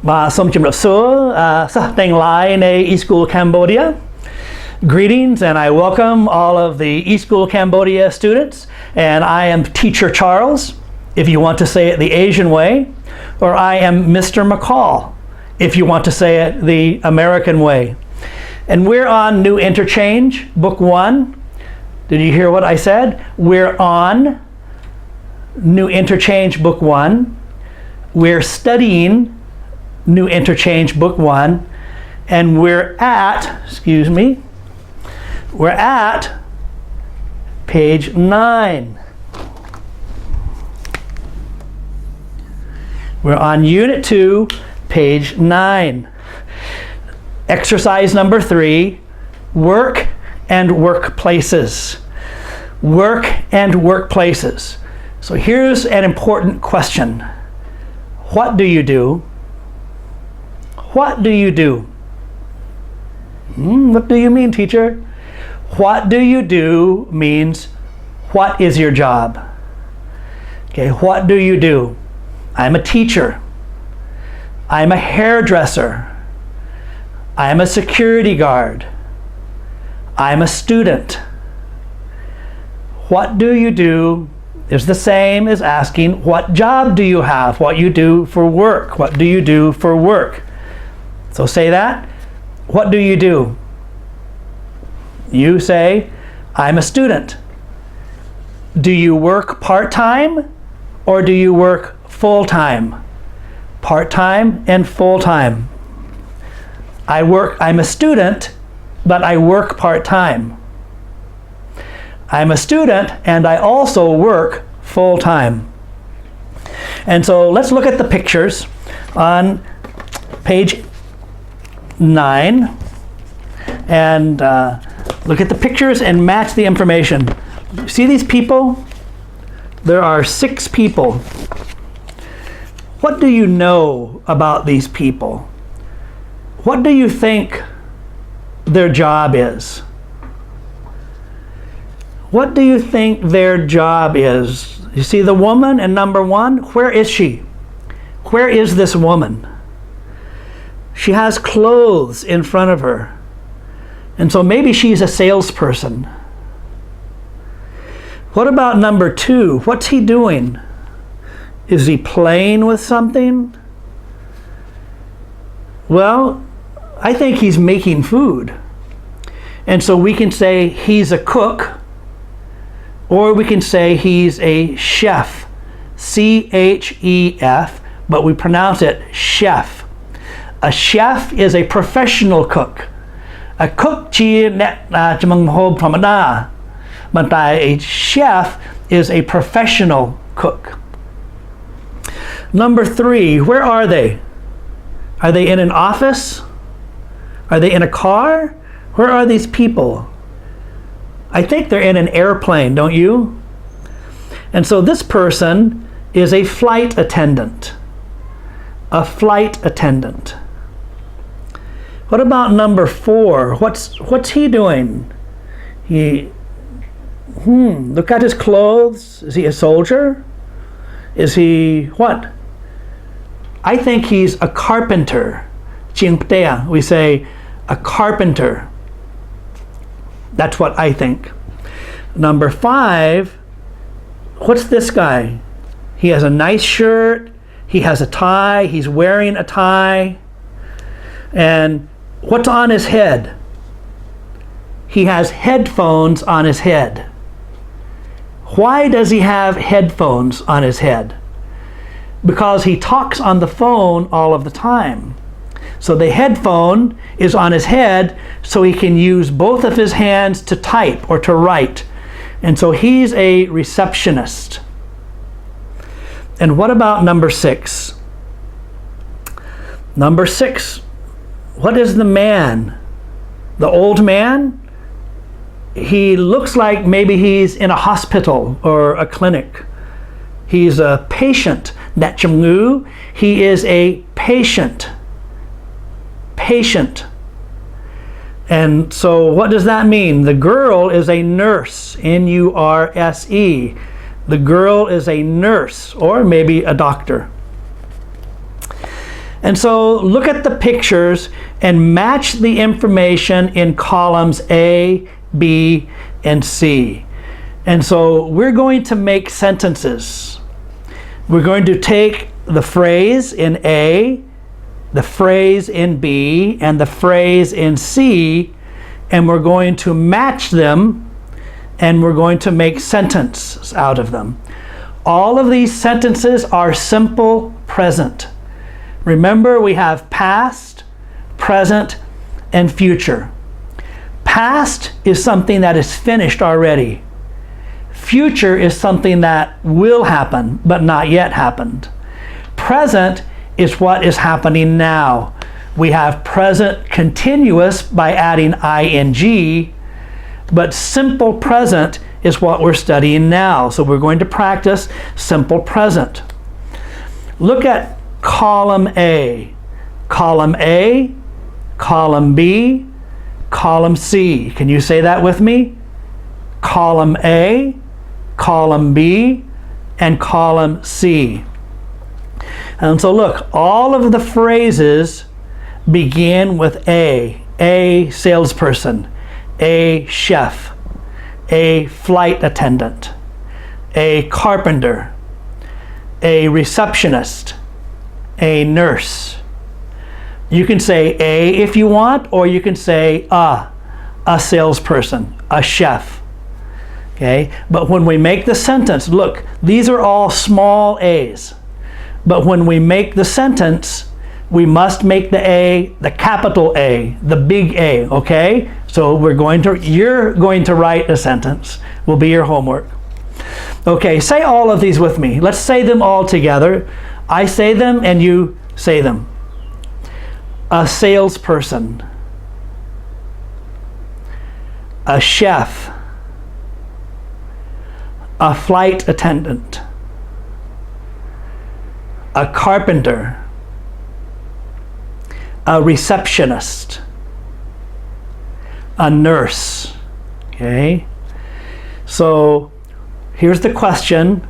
Và som chim sure sa teng lai nei East School Cambodia. Greetings, and I welcome all of the East School Cambodia students. And I am Teacher Charles, if you want to say it the Asian way, or I am Mr. McCall, if you want to say it the American way. And we're on New Interchange, Book 1. Did you hear what I said? We're on New Interchange, Book 1. We're studying New Interchange, Book 1. And we're at page 9. We're on Unit 2, page 9. Exercise number 3, work and workplaces. Work and workplaces. So here's an important question. What do you do? What do you do? What do you mean, teacher? What do you do means, what is your job? Okay, what do you do? I'm a teacher. I'm a hairdresser. I'm a security guard. I'm a student. What do you do is the same as asking, what job do you have? What you do for work? What do you do for work? So say that. What do you do? You say, I'm a student. Do you work part-time or do you work full-time? Part-time and full-time. I'm a student, but I work part-time. I'm a student and I also work full-time. And so let's look at the pictures on page 9 and look at the pictures and match the information. See these people? There are 6 people. What do you know about these people? What do you think their job is? What do you think their job is? You see the woman in number 1? Where is she? Where is this woman? She has clothes in front of her. And so maybe she's a salesperson. What about number 2? What's he doing? Is he playing with something? Well, I think he's making food. And so we can say he's a cook, or we can say he's a chef. C-H-E-F, but we pronounce it chef. A chef is a professional cook. A cook but a chef is a professional cook. Number 3, where are they? Are they in an office? Are they in a car? Where are these people? I think they're in an airplane, don't you? And so this person is a flight attendant. A flight attendant. What about number 4? What's he doing? Look at his clothes. Is he a soldier? Is he what? I think he's a carpenter. We say a carpenter. That's what I think. Number 5, what's this guy? He has a nice shirt. He has a tie. He's wearing a tie. And what's on his head? He has headphones on his head. Why does he have headphones on his head? Because he talks on the phone all of the time. So the headphone is on his head so he can use both of his hands to type or to write. And so he's a receptionist. And what about number 6? Number 6, what is the man? The old man? He looks like maybe he's in a hospital or a clinic. He's a patient. He is a patient. Patient. And so what does that mean? The girl is a nurse. N-U-R-S-E. The girl is a nurse or maybe a doctor. And so look at the pictures and match the information in columns A, B, and C. And so we're going to make sentences. We're going to take the phrase in A, the phrase in B, and the phrase in C, and we're going to match them, and we're going to make sentences out of them. All of these sentences are simple present. Remember, we have past, present, and future. Past is something that is finished already. Future is something that will happen, but not yet happened. Present is what is happening now. We have present continuous by adding ing, but simple present is what we're studying now. So we're going to practice simple present. Look at column A. Column A, column B, column C. Can you say that with me? Column A, column B, and column C. And so look, all of the phrases begin with a salesperson, a chef, a flight attendant, a carpenter, a receptionist, a nurse. You can say a if you want, or you can say a salesperson, a chef. Okay, but when we make the sentence, look, these are all small a's. But when we make the sentence, we must make the A, the capital A, the big A, okay? So you're going to write a sentence. Will be your homework. Okay, say all of these with me. Let's say them all together. I say them and you say them. A salesperson. A chef. A flight attendant. A carpenter, a receptionist, a nurse. Okay? So here's the question.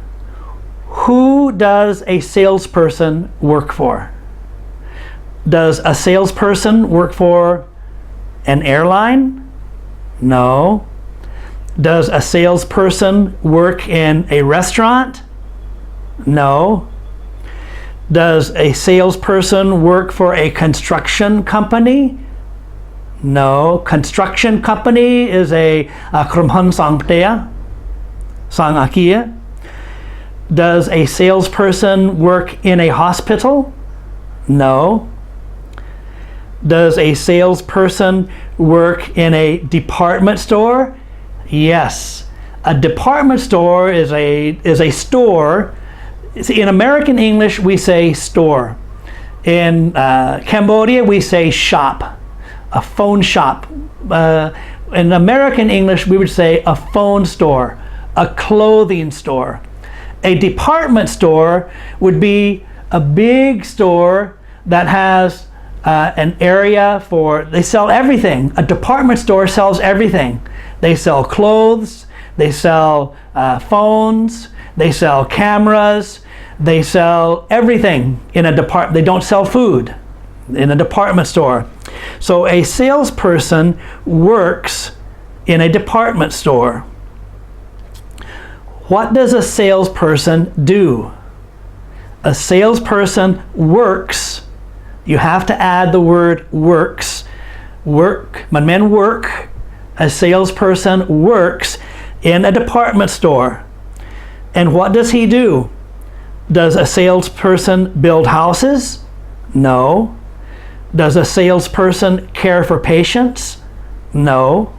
Who does a salesperson work for? Does a salesperson work for an airline? No. Does a salesperson work in a restaurant? No. Does a salesperson work for a construction company? No. Construction company is a krumhan sangtea, sangakia. Does a salesperson work in a hospital? No. Does a salesperson work in a department store? Yes. A department store is a store. In American English, we say store. In Cambodia, we say shop, a phone shop. In American English, we would say a phone store, a clothing store. A department store would be a big store that has an area for, they sell everything. A department store sells everything. They sell clothes, they sell phones, they sell cameras, they sell everything in a department. They don't sell food in a department store. So a salesperson works in a department store. What does a salesperson do? A salesperson works. You have to add the word works. Work, man work. A salesperson works in a department store. And what does he do? Does a salesperson build houses? No. Does a salesperson care for patients? No.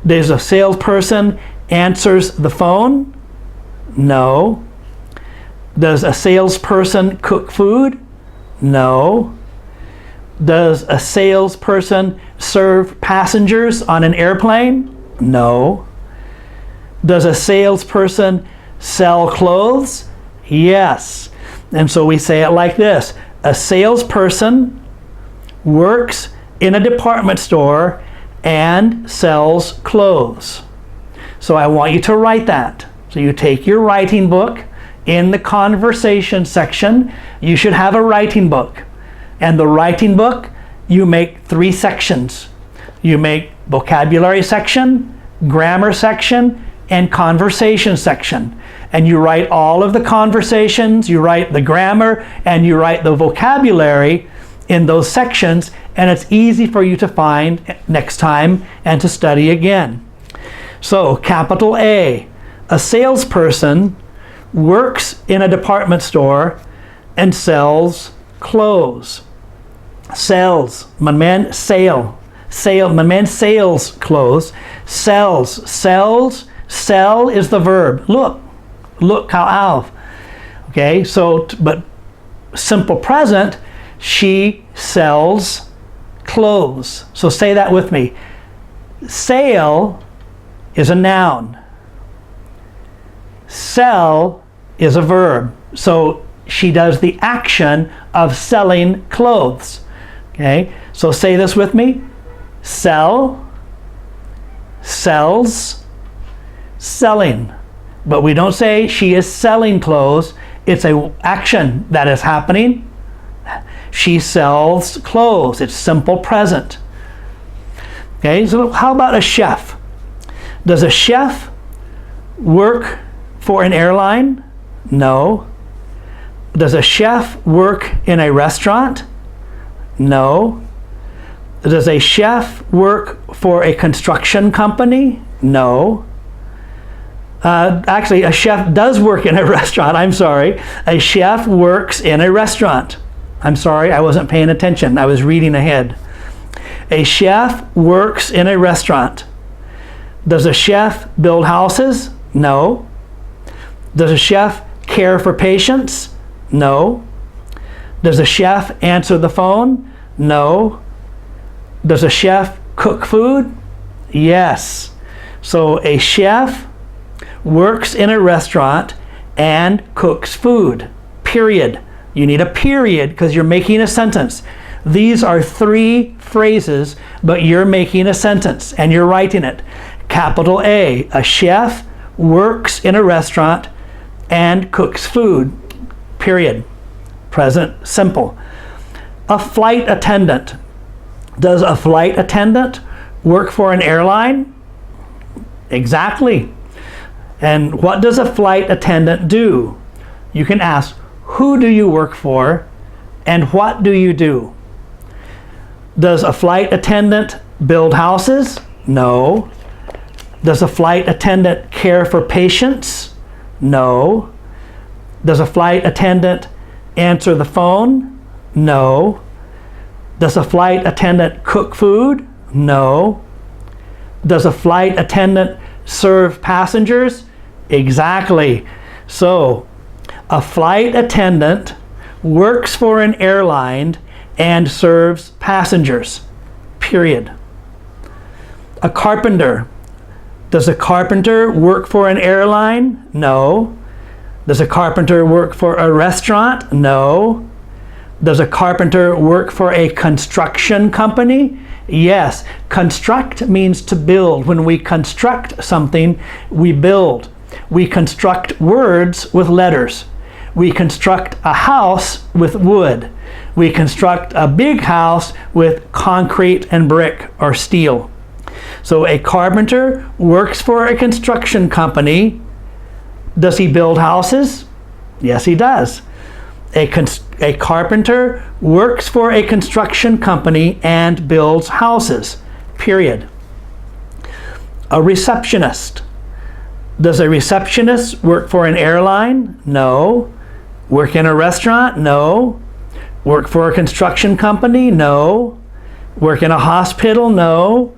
Does a salesperson answers the phone? No. Does a salesperson cook food? No. Does a salesperson serve passengers on an airplane? No. Does a salesperson sell clothes? Yes. And so we say it like this. A salesperson works in a department store and sells clothes. So I want you to write that. So you take your writing book. In the conversation section, you should have a writing book. And the writing book, you make 3 sections. You make vocabulary section, grammar section, and conversation section. And you write all of the conversations, you write the grammar, and you write the vocabulary in those sections, and it's easy for you to find next time and to study again. So, capital A salesperson works in a department store and sells clothes. Sells, มัน meant sale. Sale, มัน meant sales clothes. Sells, sell is the verb. Look how Alf. Okay, so, but simple present, she sells clothes. So say that with me. Sale is a noun. Sell is a verb. So she does the action of selling clothes. Okay, so say this with me. Sell, sells, selling. But we don't say she is selling clothes. It's an action that is happening. She sells clothes. It's simple present. Okay, so how about a chef? Does a chef work for an airline? No. Does a chef work in a restaurant? No. Does a chef work for a construction company? No. Actually, a chef does work in a restaurant. I'm sorry. A chef works in a restaurant. I'm sorry, I wasn't paying attention. I was reading ahead. A chef works in a restaurant. Does a chef build houses? No. Does a chef care for patients? No. Does a chef answer the phone? No. Does a chef cook food? Yes. So a chef works in a restaurant and cooks food. Period. You need a period because you're making a sentence. These are 3 phrases, but you're making a sentence and you're writing it. Capital A chef works in a restaurant and cooks food. Period. Present simple. A flight attendant. Does a flight attendant work for an airline? Exactly. And what does a flight attendant do? You can ask, who do you work for and what do you do? Does a flight attendant build houses? No. Does a flight attendant care for patients? No. Does a flight attendant answer the phone? No. Does a flight attendant cook food? No. Does a flight attendant serve passengers? Exactly. So, a flight attendant works for an airline and serves passengers. Period. A carpenter. Does a carpenter work for an airline? No. Does a carpenter work for a restaurant? No. Does a carpenter work for a construction company? Yes. Construct means to build. When we construct something, we build. We construct words with letters. We construct a house with wood. We construct a big house with concrete and brick or steel. So a carpenter works for a construction company. Does he build houses? Yes, he does. A carpenter works for a construction company and builds houses. Period. A receptionist. Does a receptionist work for an airline? No. Work in a restaurant? No. Work for a construction company? No. Work in a hospital? No.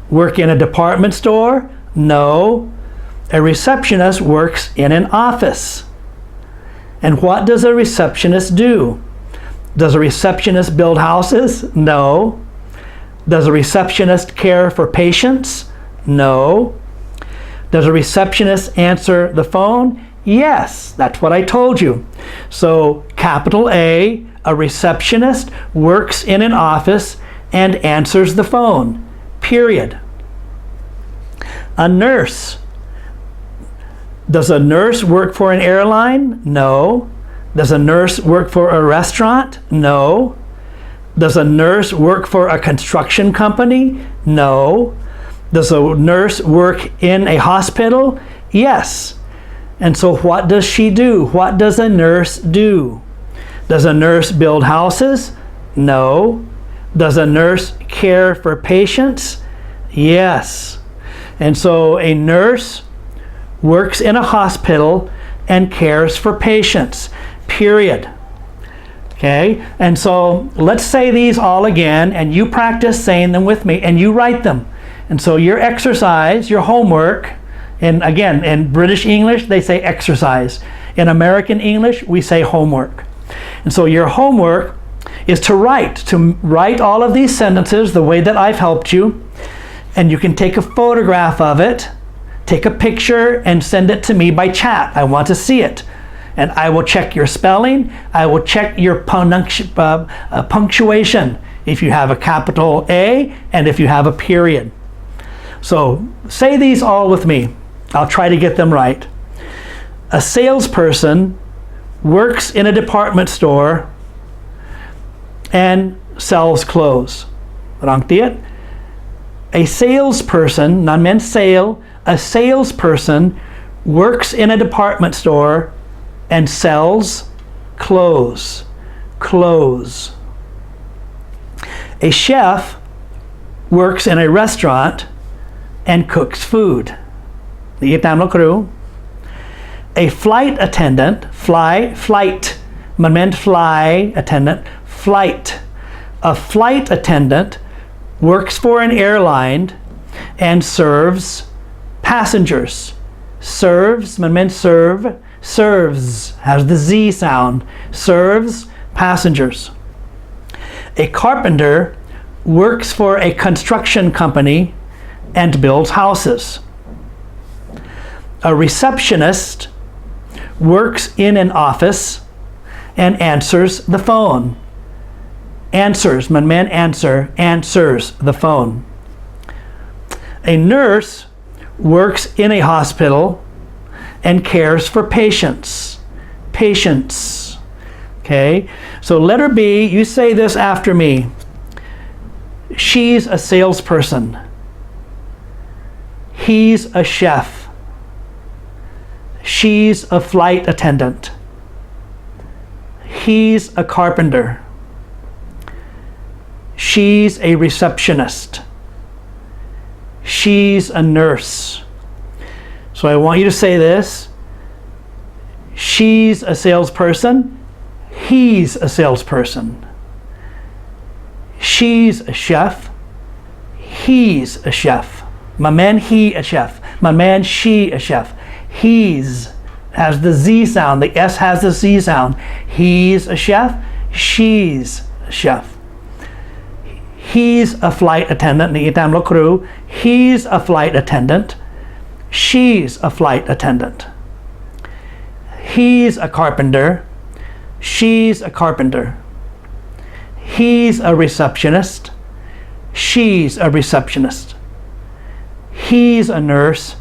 Work in a department store? No. A receptionist works in an office. And what does a receptionist do? Does a receptionist build houses? No. Does a receptionist care for patients? No. Does a receptionist answer the phone? Yes, that's what I told you. So, capital A receptionist works in an office and answers the phone. Period. A nurse. Does a nurse work for an airline? No. Does a nurse work for a restaurant? No. Does a nurse work for a construction company? No. Does a nurse work in a hospital? Yes. And so what does she do? What does a nurse do? Does a nurse build houses? No. Does a nurse care for patients? Yes. And so a nurse works in a hospital and cares for patients, period. Okay, and so let's say these all again, and you practice saying them with me, and you write them. And so your exercise, your homework, and again, in British English, they say exercise. In American English, we say homework. And so your homework is to write all of these sentences the way that I've helped you, and you can take a photograph of it, take a picture, and send it to me by chat. I want to see it. And I will check your spelling. I will check your punctuation, if you have a capital A and if you have a period. So say these all with me. I'll try to get them right. A salesperson works in a department store and sells clothes. A salesperson, not meant sale, a salesperson works in a department store and sells clothes. Clothes. A chef works in a restaurant and cooks food. A flight attendant, flight, man meant fly attendant, flight. A flight attendant works for an airline and serves passengers. Serves, man meant serve, serves, has the Z sound, serves passengers. A carpenter works for a construction company and builds houses. A receptionist works in an office and answers the phone. Answers, man answer, answers the phone. A nurse works in a hospital and cares for patients. Patients. Okay? So letter B, you say this after me. She's a salesperson. He's a chef. She's a flight attendant. He's a carpenter. She's a receptionist. She's a nurse. So I want you to say this. She's a salesperson. He's a salesperson. She's a chef. He's a chef. My man, he a chef. My man, she a chef. He's has the Z sound. The S has the Z sound. He's a chef. She's a chef. He's a flight attendant. He's a flight attendant. She's a flight attendant. He's a carpenter. She's a carpenter. He's a receptionist. She's a receptionist. He's a nurse.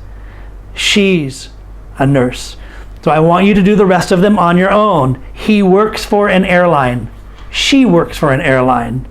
She's a nurse. So I want you to do the rest of them on your own. He works for an airline. She works for an airline.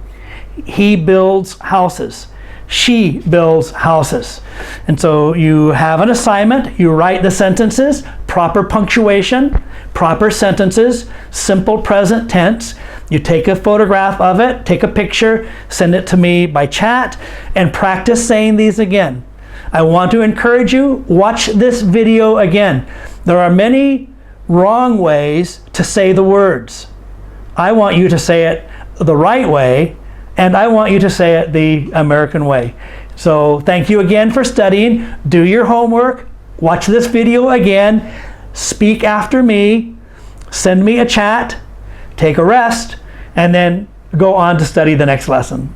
He builds houses. She builds houses. And so you have an assignment. You write the sentences, proper punctuation, proper sentences, simple present tense. You take a photograph of it, take a picture, send it to me by chat, and practice saying these again. I want to encourage you, watch this video again. There are many wrong ways to say the words. I want you to say it the right way, and I want you to say it the American way. So thank you again for studying. Do your homework. Watch this video again. Speak after me. Send me a chat. Take a rest. And then go on to study the next lesson.